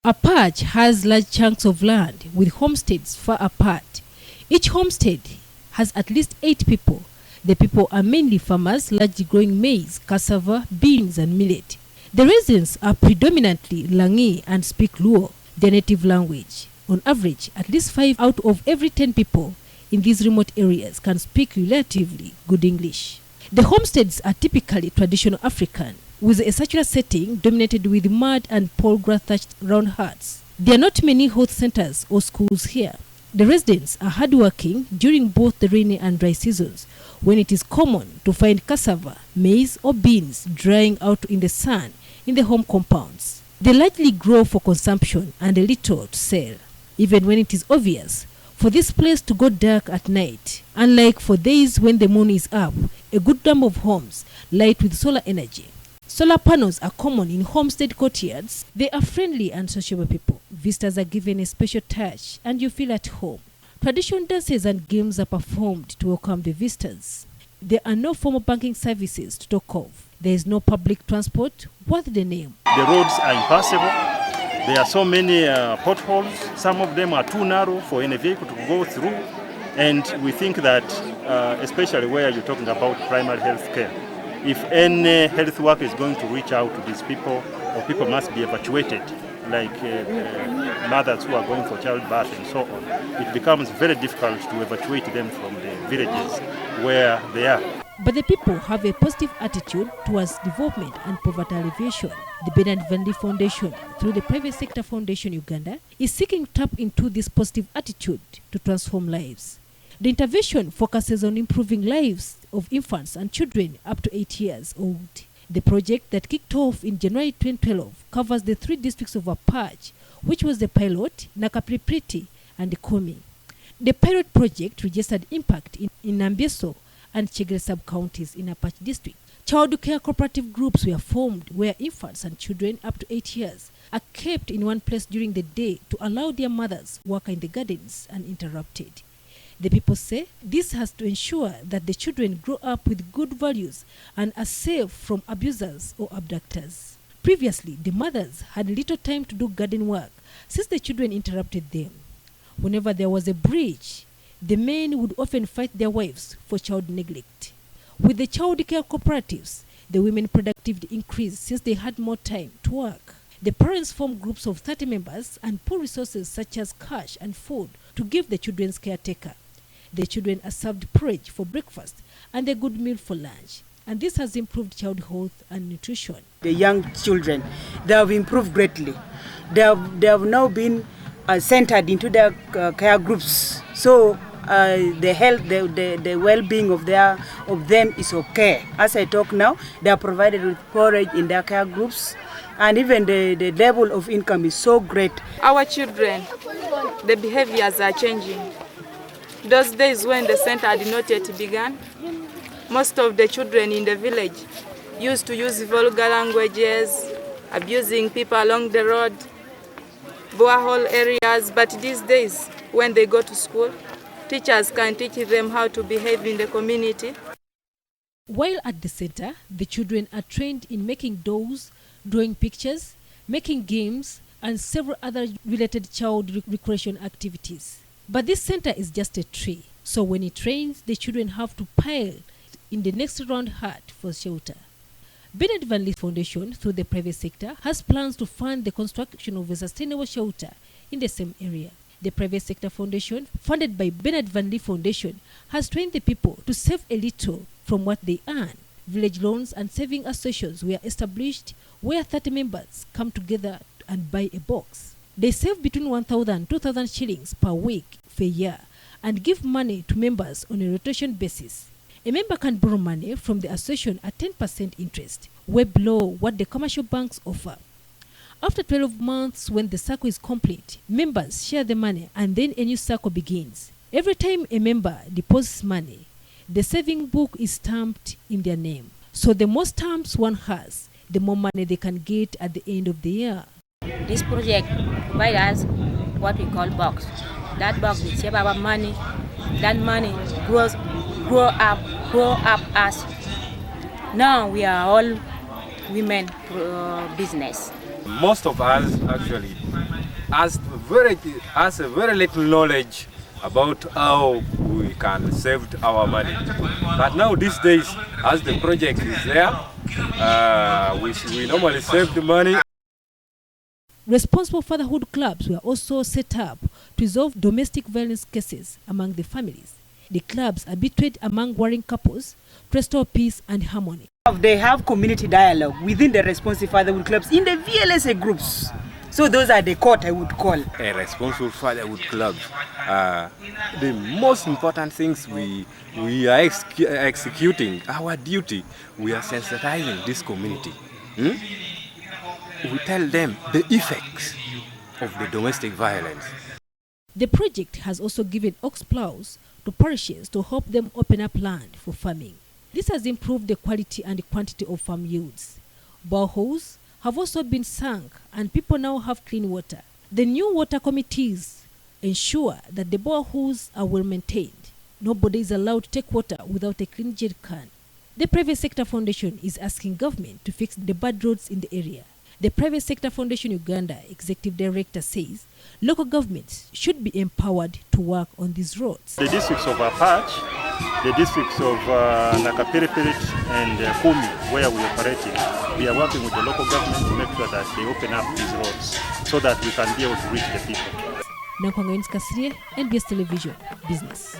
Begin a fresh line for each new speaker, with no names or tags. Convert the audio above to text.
Apac has large chunks of land with homesteads far apart. Each homestead has at least 8 people. The people are mainly farmers, largely growing maize, cassava, beans and millet. The residents are predominantly Langi and speak Luo, their native language. On average, at least 5 out of every 10 people in these remote areas can speak relatively good English. The homesteads are typically traditional African, with a circular setting dominated with mud and pole grass thatched round huts. There are not many health centers or schools here. The residents are hardworking during both the rainy and dry seasons, when it is common to find cassava, maize or beans drying out in the sun in the home compounds. They largely grow for consumption and a little to sell, even when it is obvious for this place to go dark at night. Unlike for days when the moon is up, a good number of homes light with solar energy. Solar panels are common in homestead courtyards. They are friendly and sociable people. Visitors are given a special touch and you feel at home. Traditional dances and games are performed to welcome the visitors. There are no formal banking services to talk of. There is no public transport worth the name.
The roads are impassable. There are so many potholes. Some of them are too narrow for any vehicle to go through. And we think that, especially where you're talking about primary health care, if any health worker is going to reach out to these people, or people must be evacuated, like mothers who are going for childbirth and so on, it becomes very difficult to evacuate them from the villages where they are.
But the people have a positive attitude towards development and poverty alleviation. The Bernard Van Lee Foundation, through the Private Sector Foundation Uganda, is seeking to tap into this positive attitude to transform lives. The intervention focuses on improving lives of infants and children up to 8 years old. The project that kicked off in January 2012 covers the 3 districts of Apac, which was the pilot, Nakapripriti and Komi. The pilot project registered impact in Nambieso and Chegre sub-counties in Apac district. Child care cooperative groups were formed where infants and children up to 8 years are kept in one place during the day to allow their mothers work in the gardens uninterrupted. The people say this has to ensure that the children grow up with good values and are safe from abusers or abductors. Previously, the mothers had little time to do garden work since the children interrupted them. Whenever there was a breach, the men would often fight their wives for child neglect. With the child care cooperatives, the women productivity increased since they had more time to work. The parents formed groups of 30 members and pool resources such as cash and food to give the children's caretaker. The children are served porridge for breakfast and a good meal for lunch. And this has improved child health and nutrition.
The young children, they have improved greatly. They have now been centered into their care groups. So the health, the well-being of them is okay. As I talk now, they are provided with porridge in their care groups. And even the level of income is so great.
Our children, the behaviors are changing. Those days when the center had not yet begun, most of the children in the village used to use vulgar languages, abusing people along the road, borehole areas. But these days, when they go to school, teachers can teach them how to behave in the community.
While at the center, the children are trained in making dolls, drawing pictures, making games, and several other related child recreation activities. But this center is just a tree, so when it rains, the children have to pile in the next round hut for shelter. Bernard Van Lee Foundation, through the private sector, has plans to fund the construction of a sustainable shelter in the same area. The private sector foundation, funded by Bernard Van Lee Foundation, has trained the people to save a little from what they earn. Village loans and saving associations were established where 30 members come together and buy a box. They save between 1,000 and 2,000 shillings per week for a year and give money to members on a rotation basis. A member can borrow money from the association at 10% interest, way below what the commercial banks offer. After 12 months, when the circle is complete, members share the money and then a new circle begins. Every time a member deposits money, the saving book is stamped in their name. So the more stamps one has, the more money they can get at the end of the year.
This project provides us what we call box. That box will save our money. That money grow up us. Now we are all women business.
Most of us actually has very little knowledge about how we can save our money. But now these days, as the project is there, we normally save the money.
Responsible fatherhood clubs were also set up to resolve domestic violence cases among the families. The clubs arbitrate among warring couples to restore peace and harmony.
They have community dialogue within the responsive fatherhood clubs in the VLSA groups. So those are the court I would call.
A responsible fatherhood club. The most important things we are executing our duty. We are sensitizing this community. We tell them the effects of the domestic violence.
The project has also given ox plows to parishes to help them open up land for farming. This has improved the quality and the quantity of farm yields. Boreholes have also been sunk and people now have clean water. The new water committees ensure that the boreholes are well maintained. Nobody is allowed to take water without a clean jerry can. The Private Sector Foundation is asking government to fix the bad roads in the area. The Private Sector Foundation Uganda Executive Director says local governments should be empowered to work on these roads.
The districts of Apac, the districts of Nakapiripirit and Kumi, where we are operating, we are working with the local government to make sure that they open up these roads so that we can be able to reach the people.
Nakwanga Kasrie, NBS Television, Business.